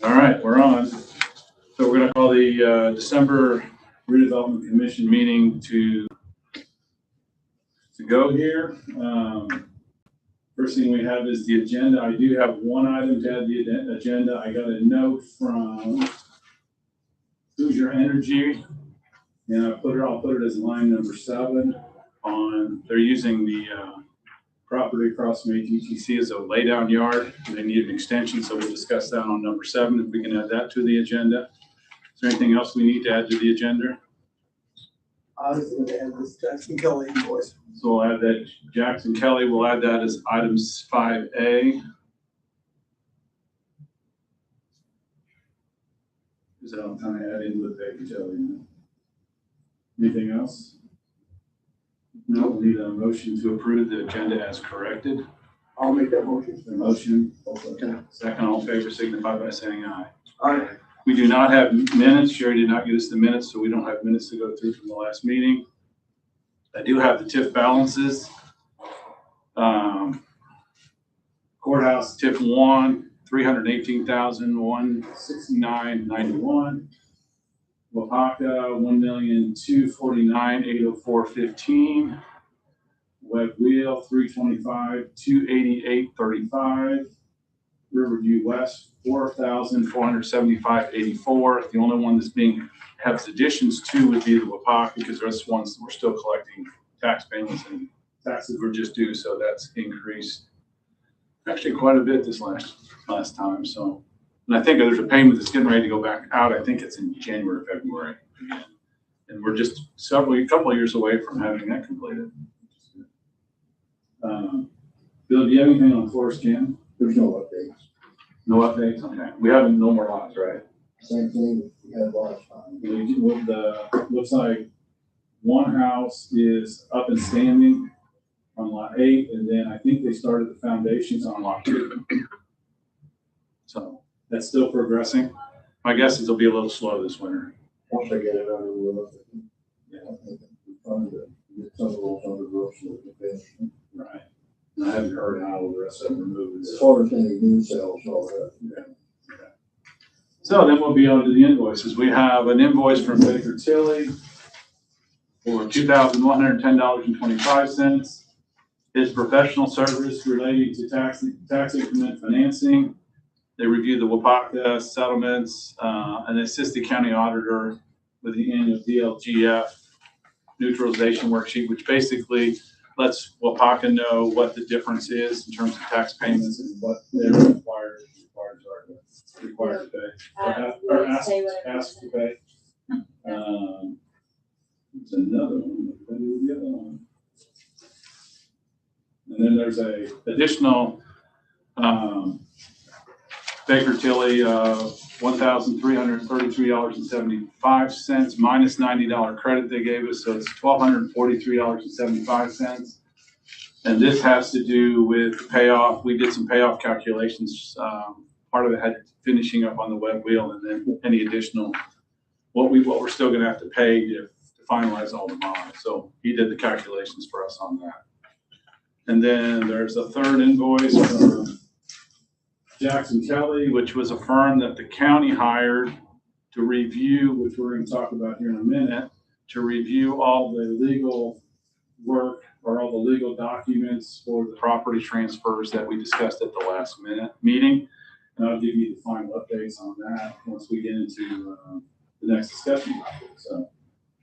All right, we're on. So we're going to call the December Redevelopment Commission meeting to go here. First thing we have is the agenda. I do have one item to add the agenda. I got a note from Who's Your Energy, and I'll put it as line number 7 on. They're using the property across from ATTC as a laydown yard. They need an extension, so we'll discuss that on number 7 if we can add that to the agenda. Is there anything else we need to add to the agenda? I was going to add this Jackson Kelly invoice. So we'll add that Jackson Kelly. We'll add that as items 5A. Is that I'm kind of adding with Baker Kelly? Anything else? No, we need a motion to approve the agenda as corrected. I'll make that motion. The motion. Second, all in favor signify by saying aye. Aye. We do not have minutes. Sherry did not get us the minutes, so we don't have minutes to go through from the last meeting. I do have the TIF balances. Courthouse TIF 1, $318,169.91. Wapaka, $1,249,804.15. Web Wheel, $325,288.35. Riverview West, $4,475.84. The only one that's being has additions to would be the Wapaka, because the rest ones we're still collecting tax payments and taxes were just due, so that's increased actually quite a bit this last time. So, and I think there's a payment that's getting ready to go back out. I think it's in January or February again, and we're just a couple of years away from having that completed. Bill, do you have anything on Forest Ken? There's no updates. No updates? Okay. We have no more lots, right? Same thing we had last time. Looks like one house is up and standing on lot 8, and then I think they started the foundations on lot 2. So that's still progressing. My guess is it'll be a little slow this winter. Once I get it under the roof, yeah, I think we're trying to get some of those under the roof so we can finish them. Right. And I haven't heard how the rest of them are moving. As far as any new sales, all that. Yeah. Okay. So then we'll be on to the invoices. We have an invoice from Baker Tilly for $2,110.25. His professional service relating to tax increment financing. They review the Wapaka settlements and assist the county auditor with the annual DLGF neutralization worksheet, which basically lets Wapaka know what the difference is in terms of tax payments and what they're required to pay, or asked to pay. There's another one. The other one. And then there's a additional Baker Tilly $1,333.75 minus $90 credit they gave us, so it's $1,243.75. And this has to do with the payoff. We did some payoff calculations. Part of it had finishing up on the web wheel, and then any additional what we're still going to have to pay to finalize all the bonds. So he did the calculations for us on that. And then there's a third invoice from Jackson Kelly, which was a firm that the county hired to review, which we're going to talk about here in a minute, to review all the legal work or all the legal documents for the property transfers that we discussed at the last meeting. And I'll give you the final updates on that once we get into the next discussion topic. So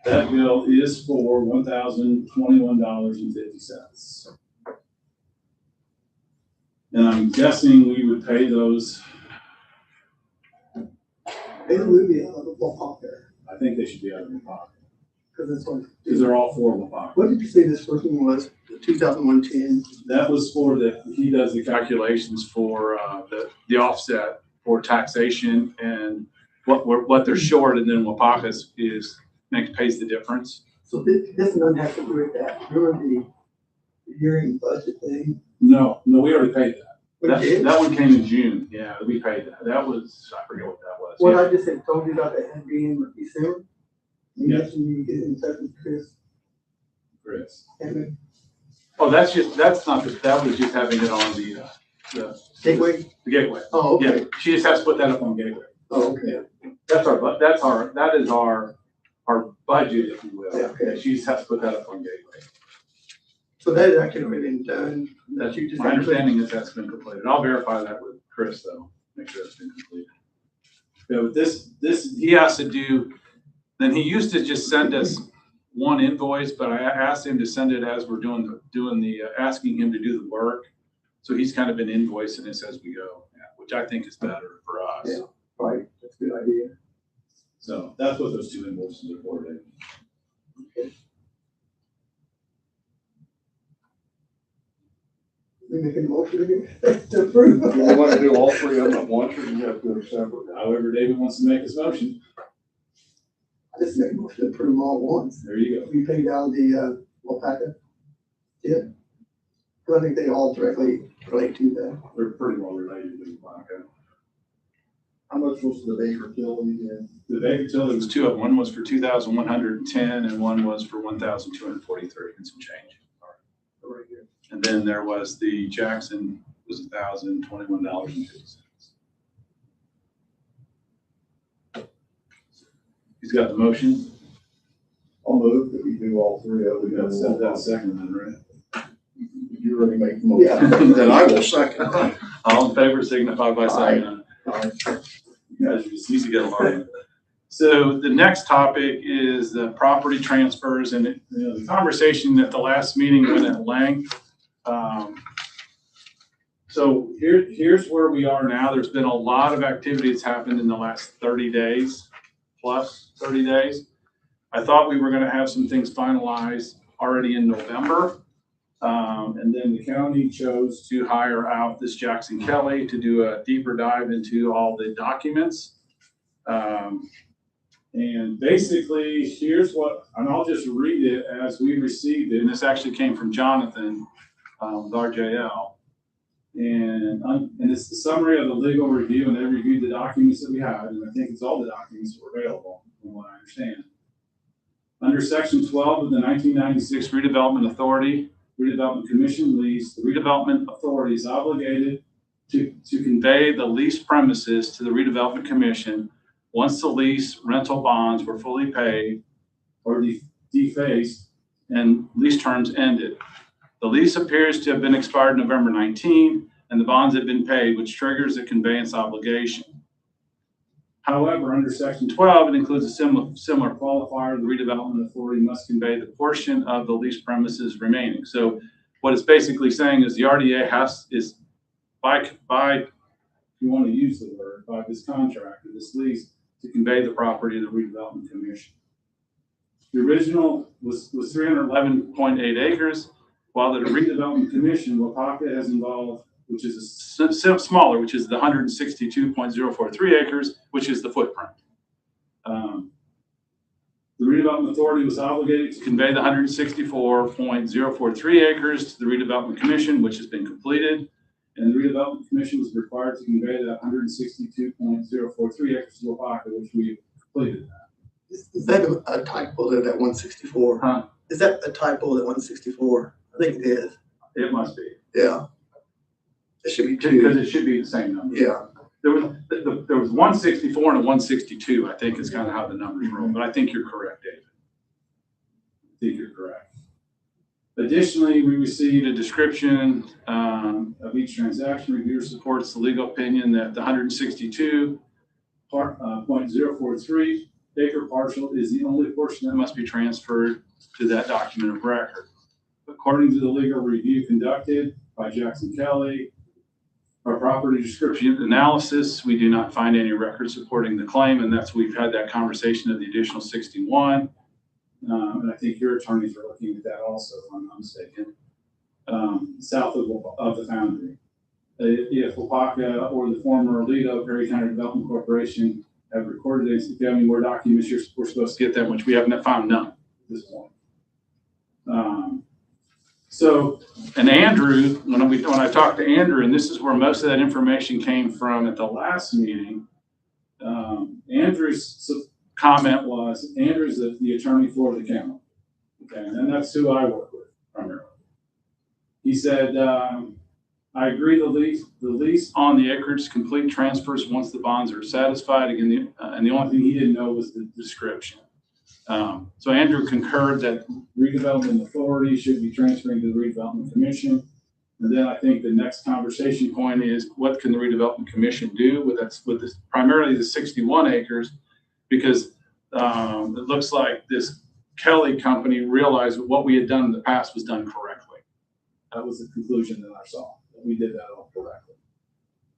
that bill is for $1,021.50. And I'm guessing we would pay those. It would be out of the ballpark there. I think they should be out of the pocket. Because they're all for the pocket. What did you say this first one was? The 2010? That was for he does the calculations for the offset for taxation and what they're short, and then Wapaka pays the difference. So this doesn't have to do with that. Remember the year-end budget thing? No, we already paid that. That one came in June. Yeah, we paid that. That was, I forget what that was. What I just had told you about that had being in December. You mentioned you get in touch with Chris. Oh, that was just having it on Gateway? the Gateway. Oh, okay. Yeah, she just has to put that up on Gateway. Oh, okay. That is our budget, if you will. Yeah, okay. She just has to put that up on Gateway. So that is actually already been done. That's You just my have to- understanding is that's been completed. I'll verify that with Chris though, make sure it's been completed. Yeah, but this, he has to do, then he used to just send us one invoice, but I asked him to send it as we're doing the asking him to do the work. So he's kind of been invoicing this as we go, which I think is better for us. Yeah. Right, that's a good idea. So that's what those two invoices are for. Dave. Okay. We making a motion to approve. Do you want to do all three of them at once, or do you have to do them separately? However David wants to make his motion, I just make a motion to approve them all at once. there you go. We pay down the, Wapaka. Yeah. Because I think they all directly relate to that. They're pretty well related to the Blanca. How much was the Baker Tilly again? The Baker Tilly was two of them. One was for 2,110 and one was for 1,243 and some change. Right here. And then there was the Jackson was $1,021.50. He's got the motion. I'll move that we do all three of them. That's second then, right? You already make the motion. Yeah. Then I will second. All in favor signify by saying aye. You guys just used to get along. So the next topic is the property transfers, and the conversation at the last meeting went at length. So here's where we are now. There's been a lot of activity that's happened in the last 30 days, plus 30 days. I thought we were going to have some things finalized already in November. And then the county chose to hire out this Jackson Kelly to do a deeper dive into all the documents. And basically, here's what, and I'll just read it as we received it. And this actually came from Jonathan with RJL. And it's the summary of the legal review, and they reviewed the documents that we had. And I think it's all the documents that were available, from what I understand. Under Section 12 of the 1996 Redevelopment Redevelopment Commission lease, the redevelopment authority is obligated to convey the leased premises to the redevelopment commission once the lease rental bonds were fully paid or defaced and lease terms ended. The lease appears to have been expired November 19, and the bonds have been paid, which triggers the conveyance obligation. However, under Section 12, it includes a similar qualifier. The redevelopment authority must convey the portion of the leased premises remaining. So what it's basically saying is the RDA is by, if you want to use the word, by this contract or this lease to convey the property to the redevelopment commission. The original was 311.8 acres, while the redevelopment commission, Wapaka, has involved, which is smaller, which is the 162.043 acres, which is the footprint. The redevelopment authority was obligated to convey the 164.043 acres to the redevelopment commission, which has been completed. And the redevelopment commission was required to convey that 162.043 acres to Wapaka, which we completed that. Is that a typo there, that 164? Huh? Is that a typo, that 164? I think it is. It must be. Yeah. It should be Because 2. it should be the same number. Yeah. There was 164 and a 162, I think is kind of how the numbers roll, but I think you're correct, David. I think you're correct. Additionally, we received a description of each transaction. Reviewer supports the legal opinion that the 162.043 acre parcel is the only portion that must be transferred to that document of record. According to the legal review conducted by Jackson Kelly, our property description analysis, we do not find any record supporting the claim, and we've had that conversation of the additional 61. And I think your attorneys are looking at that also, if I'm not mistaken, south of the foundry. If Wapaka or the former Alito Perry County Development Corporation have recorded these, if you have any more documents, we're supposed to get them, which we haven't found none at this point. And Andrew, when I talked to Andrew, and this is where most of that information came from at the last meeting, Andrew's comment was, Andrew's the attorney for the county, okay, and that's who I work with primarily. He said I agree the lease on the acreage complete transfers once the bonds are satisfied. Again, and the only thing he didn't know was the description. So Andrew concurred that redevelopment authority should be transferring to the redevelopment commission. And then I think the next conversation point is what can the redevelopment commission do with this, primarily the 61 acres, because it looks like this Kelly company realized that what we had done in the past was done correctly. That was the conclusion that I saw. That we did that all correctly.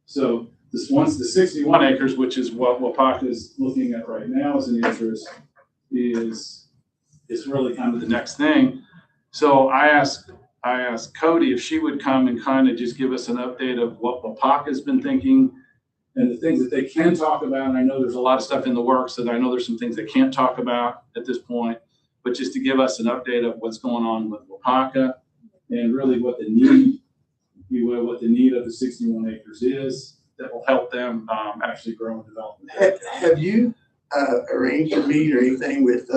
So this once the 61 acres, which is what Wapaka is looking at right now as an interest, is really kind of the next thing. So I asked Cody if she would come and kind of just give us an update of what Wapaka has been thinking and the things that they can talk about. And I know there's a lot of stuff in the works that I know there's some things they can't talk about at this point, but just to give us an update of what's going on with Wapaka and really what the need, if you will, what the need of the 61 acres is that will help them actually grow and develop. Have you arranged a meeting or anything with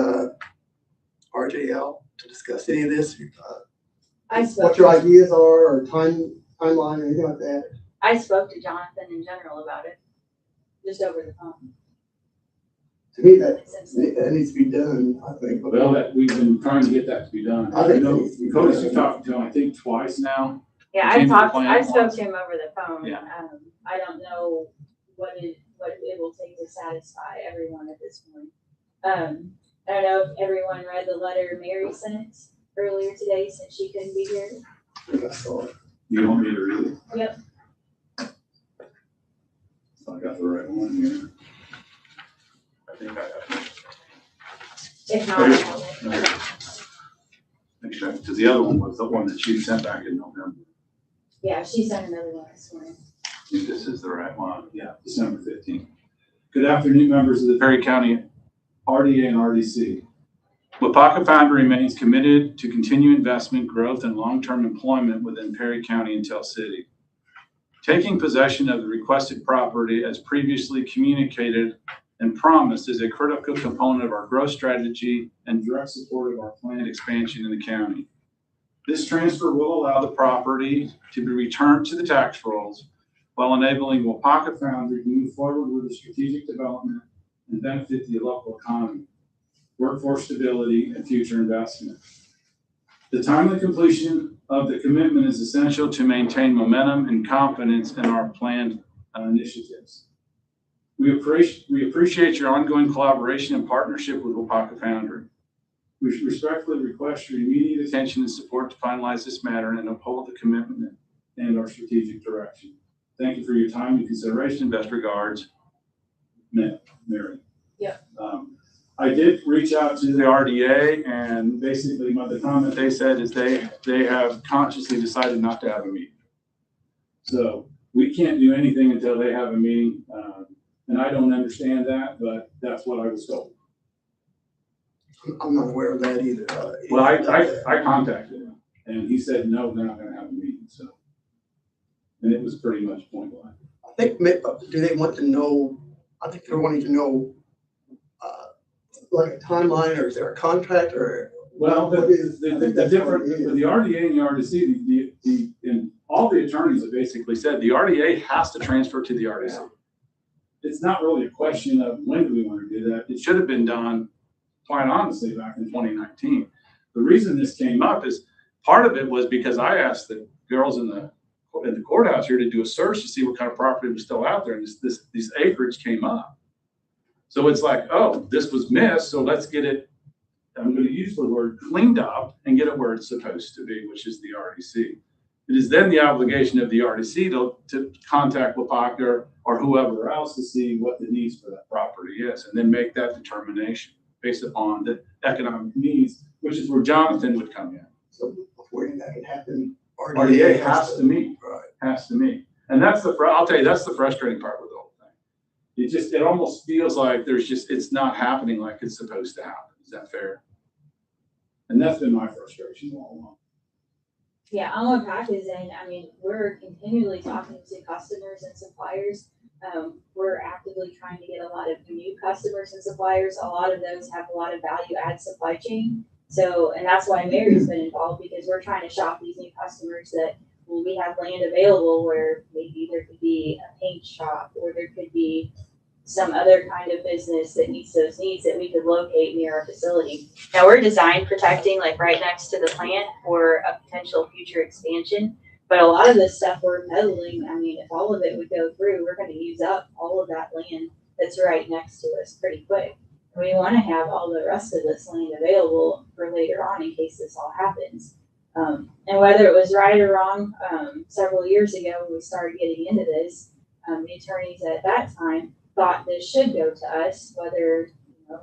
RJL to discuss any of this? What your ideas are or timeline or anything like that? I spoke to Jonathan in general about it, just over the phone. To me, that needs to be done, I think. Well, we've been trying to get that to be done. I think Cody's been talking to him, I think, twice now. Yeah, I spoke to him over the phone. Yeah. I don't know what it will take to satisfy everyone at this point. I don't know if everyone read the letter Mary sent earlier today since she couldn't be here. You want me to read it? Yep. I got the right one here. I think I got it. If not, I have it. Make sure, because the other one was the one that she sent back in November. Yeah, she sent another one this morning. I think this is the right one. Yeah, December 15th. Good afternoon, members of the Perry County RDA and RDC. Wapaka Foundry remains committed to continue investment, growth, and long-term employment within Perry County and Tell City. Taking possession of the requested property as previously communicated and promised is a critical component of our growth strategy and direct support of our planned expansion in the county. This transfer will allow the property to be returned to the tax rolls while enabling Wapaka Foundry to move forward with the strategic development and benefit the local economy, workforce stability, and future investment. The timely completion of the commitment is essential to maintain momentum and confidence in our planned initiatives. We appreciate your ongoing collaboration and partnership with Wapaka Foundry. We respectfully request your immediate attention and support to finalize this matter and uphold the commitment and our strategic direction. Thank you for your time and consideration. Best regards, Mary. Yeah. I did reach out to the RDA, and basically the comment they said is they have consciously decided not to have a meeting. So we can't do anything until they have a meeting, and I don't understand that, but that's what I was told. I'm not aware of that either. Well, I contacted him, and he said, no, they're not going to have a meeting. So, and it was pretty much point blank. I think, do they want to know, I think they're wanting to know like a timeline, or is there a contract, or? Well, the different, with the RDA and the RDC, and all the attorneys have basically said the RDA has to transfer to the RDC. Yeah. It's not really a question of when do we want to do that. It should have been done, quite honestly, back in 2019. The reason this came up is part of it was because I asked the girls in the courthouse here to do a search to see what kind of property was still out there, and these acreage came up. So it's like, oh, this was missed, so let's get it, I'm going to use the word cleaned up and get it where it's supposed to be, which is the RDC. It is then the obligation of the RDC to contact Wapaka or whoever else to see what the needs for that property is, and then make that determination based upon the economic needs, which is where Jonathan would come in. So before that can happen, RDA has to meet, right? Has to meet, and that's I'll tell you, that's the frustrating part with the whole thing. It almost feels like it's not happening like it's supposed to happen. Is that fair? And that's been my frustration all along. Yeah, on what Pat is saying, I mean, we're continually talking to customers and suppliers. We're actively trying to get a lot of new customers and suppliers. A lot of those have a lot of value add supply chain. So, and that's why Mary's been involved, because we're trying to shop these new customers that well, we have land available where maybe there could be a paint shop, or there could be some other kind of business that meets those needs that we could locate near our facility. Now, we're design protecting like right next to the plant for a potential future expansion, but a lot of the stuff we're peddling, I mean, if all of it would go through, we're gonna use up all of that land that's right next to us pretty quick. And we wanna have all the rest of this land available for later on in case this all happens. And whether it was right or wrong, several years ago when we started getting into this, the attorneys at that time thought this should go to us, whether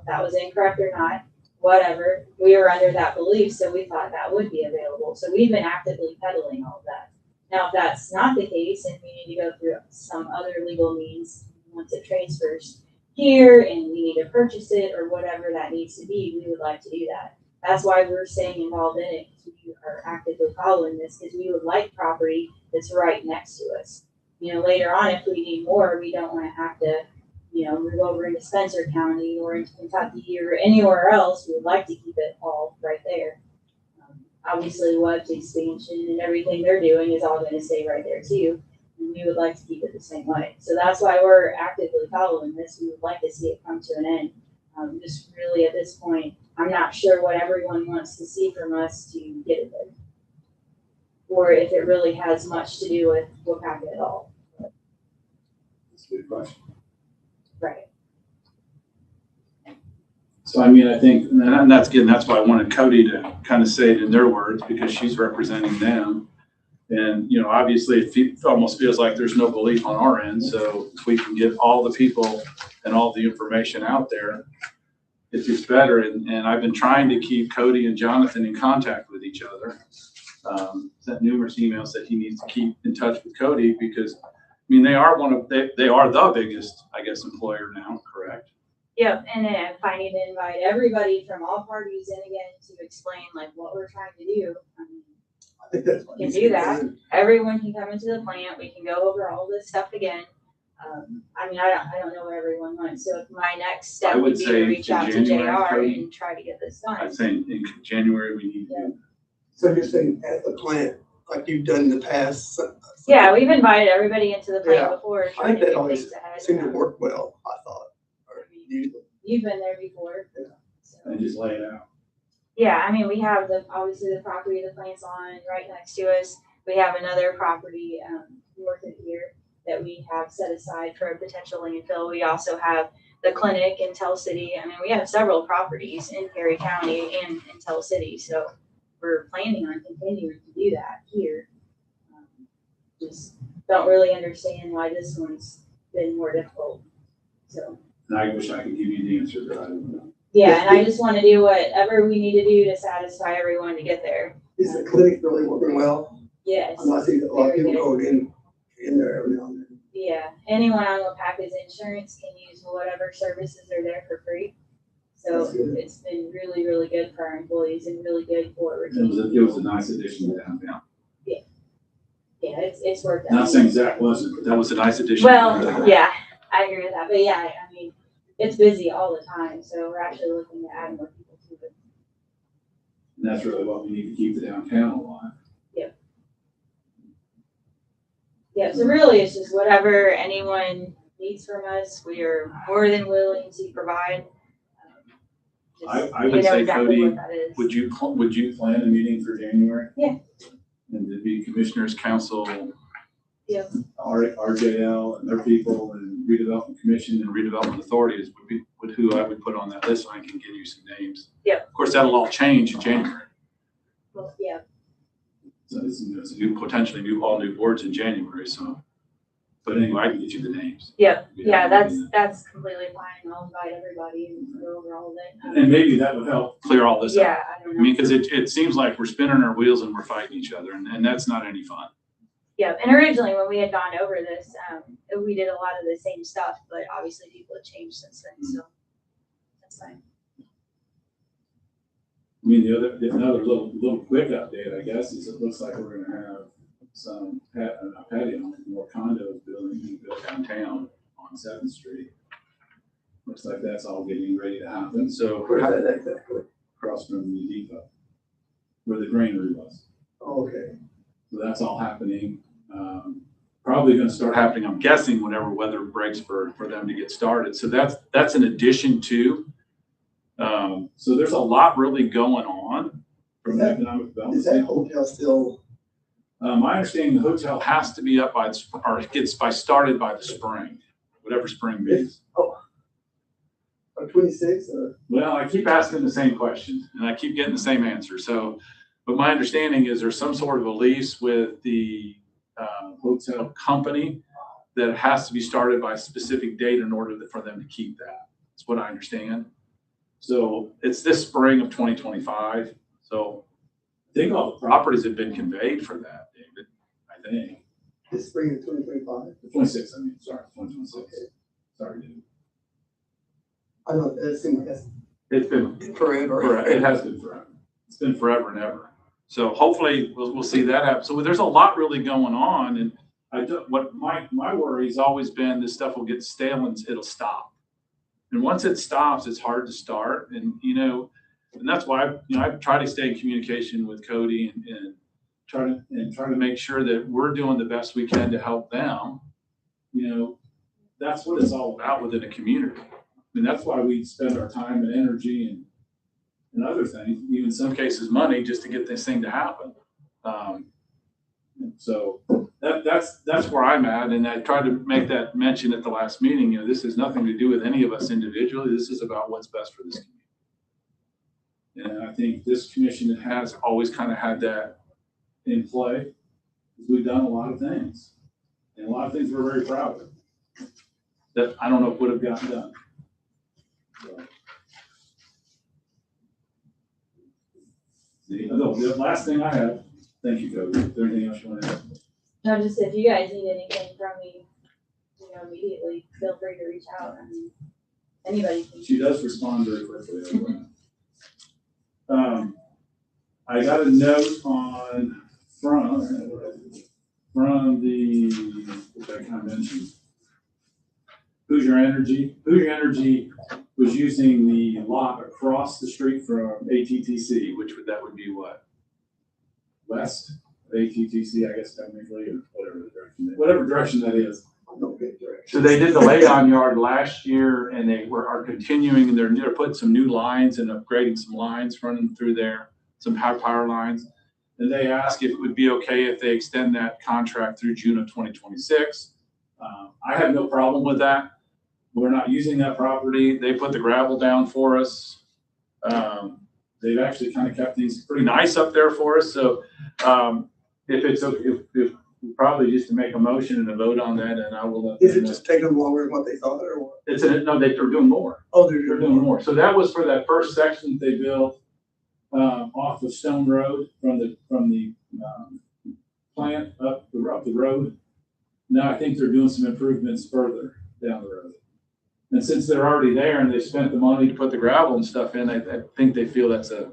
that was incorrect or not, whatever. We were under that belief, so we thought that would be available. So we've been actively peddling all of that. Now, if that's not the case, and we need to go through some other legal means once it transfers here, and we need to purchase it or whatever that needs to be, we would like to do that. That's why we're staying involved in it, because we are actively following this, because we would like property that's right next to us. Later on, if we need more, we don't want to have to move over into Spencer County or into Kentucky or anywhere else. We would like to keep it all right there. Obviously, Webb's expansion and everything they're doing is all going to stay right there too. And we would like to keep it the same way. So that's why we're actively following this. We would like to see it come to an end. Just really at this point, I'm not sure what everyone wants to see from us to get it there. Or if it really has much to do with Wapaka at all. That's a good question. Right. So, I mean, I think, and that's why I wanted Cody to kind of say it in their words, because she's representing them. And, obviously it almost feels like there's no belief on our end. So if we can get all the people and all the information out there, it's just better. And I've been trying to keep Cody and Jonathan in contact with each other. Sent numerous emails that he needs to keep in touch with Cody, because they are they are the biggest, I guess, employer now, correct? Yep, and then I need to invite everybody from all parties in again to explain like what we're trying to do. I think that's what We can needs to do be that. done. Everyone can come into the plant. We can go over all this stuff again. I don't know what everyone wants. So my next step I would would be say to reach in out to January, JR Cody. and try to get this done. I'd say in January we need to. So you're saying at the plant, like you've done in the past? Yeah, we've invited everybody into the plant Yeah. before. I Trying think to that get always things ahead. seemed to work well, I thought. Or usually. You've been there before. Yeah. So. And just lay it out. Yeah, we have obviously the property the plant's on right next to us. We have another property north of here that we have set aside for a potential landfill. We also have the clinic in Tell City. We have several properties in Perry County and in Tell City. So we're planning on continuing to do that here. Just don't really understand why this one's been more difficult. So. And I wish I could give you the answer, but I don't know. Yeah, and I just want to do whatever we need to do to satisfy everyone to get there. Is the clinic really working well? Yes. I'm not seeing a lot of Very people good. going in there every now and then. Yeah, anyone on Wapaka's insurance can use whatever services are there for free. So That's good. it's been really, really good for our employees and really good for It retaining. was a nice addition to downtown. Yeah, it's worked out. Not saying Zach wasn't, but that was a nice addition. Well, yeah, I agree with that. But yeah, it's busy all the time. So we're actually looking to add more people to it. And that's really what we need to keep the downtown alive. Yeah, so really it's just whatever anyone needs from us, we are more than willing to provide. I would say, exactly Cody, what that is. would you plan a meeting for January? Yeah. And it'd be Commissioners Council, Yep. RJL and their people, and Redevelopment Commission and Redevelopment Authorities would who I would put on that list, so I can give you some names. Yep. Of course, that'll all change in January. Well, yeah. So it's potentially all new boards in January, so. But anyway, I can get you the names. Yep. Yeah, Yeah, that's completely fine. I'll invite everybody and go over all of it. And maybe that would help clear all this up. Yeah, I don't know. Because it seems like we're spinning our wheels and we're fighting each other, and that's not any fun. Yeah, and originally when we had gone over this, we did a lot of the same stuff, but obviously people have changed since then, so that's fine. Another little quick update, I guess, is it looks like we're gonna have some patio, more condos being built downtown on 7th Street. Looks like that's all getting ready to happen, so Where's that exactly? across from the depot, where the granary was. Oh, okay. So that's all happening. Probably gonna start happening, I'm guessing, whenever weather breaks for them to get started. So that's an addition to. So there's a lot really going on from an economic development. Is that hotel still, My understanding, the hotel has to be up by, or started by the spring, whatever spring means. oh, 26 or? Well, I keep asking the same question and I keep getting the same answer. So, but my understanding is there's some sort of a lease with the hotel company that has to be started by a specific date in order for them to keep that. That's what I understand. So it's this spring of 2025. So I think all the properties have been conveyed for that, David, I think. This spring of 2025? 26, I mean, sorry, 2026. Okay. Sorry, dude. I know, it seems like that's It's been forever. It has been forever. It's been forever and ever. So hopefully we'll see that happen. So there's a lot really going on, and what my worry has always been this stuff will get stale and it'll stop. And once it stops, it's hard to start. And and that's why I try to stay in communication with Cody and try to make sure that we're doing the best we can to help them. That's what it's all about within a community. I mean, that's why we spend our time and energy and other things, even in some cases money, just to get this thing to happen. So that's where I'm at, and I tried to make that mention at the last meeting. This has nothing to do with any of us individually. This is about what's best for this community. And I think this commission has always kind of had that in play, because we've done a lot of things, and a lot of things we're very proud of that I don't know if would have gotten done. So. The last thing I have, thank you, Cody. Is there anything else you want to add? No, just if you guys need anything from me, immediately feel free to reach out. I mean, anybody can. She does respond very quickly. I got a note from the, which I kind of mentioned, Hoosier Energy. Hoosier Energy was using the lot across the street from ATTC, that would be what? West of ATTC, I guess technically, or whatever direction that is. So they did the lay-on yard last year, and they are continuing, and they're putting some new lines and upgrading some lines running through there, some high power lines. And they asked if it would be okay if they extend that contract through June of 2026. I have no problem with that. We're not using that property. They put the gravel down for us. They've actually kind of kept things pretty nice up there for us. So if probably just to make a motion and a vote on that, and I will let Is it just taking longer than what they thought, or what? No, they're doing more. Oh, They're doing more. So that was for that first section that they built off of Stone Road from the plant up the road. Now I think they're doing some improvements further down the road. And since they're already there and they spent the money to put the gravel and stuff in, I think they feel that's a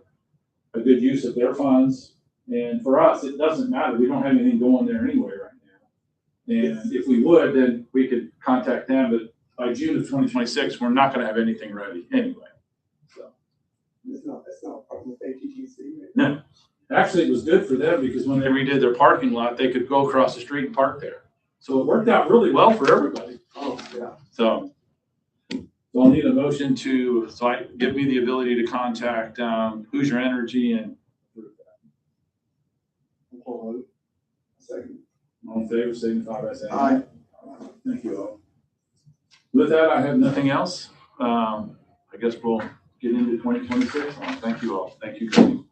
good use of their funds. And for us, it doesn't matter. We don't have anything going there anyway right now. And if we would, then we could contact them. But by June of 2026, we're not going to have anything ready anyway. So that's not a problem with ATTC. Right? No, actually, it was good for them because when they redid their parking lot, they could go across the street and park there. So it worked out really well for everybody. Oh, yeah. So I'll need a motion give me the ability to contact Hoosier Energy and approve that. Second. All in favor, signify by saying Aye. Thank you all. With that, I have nothing else. I guess we'll get into 2026. Thank you all. Thank you, Cody.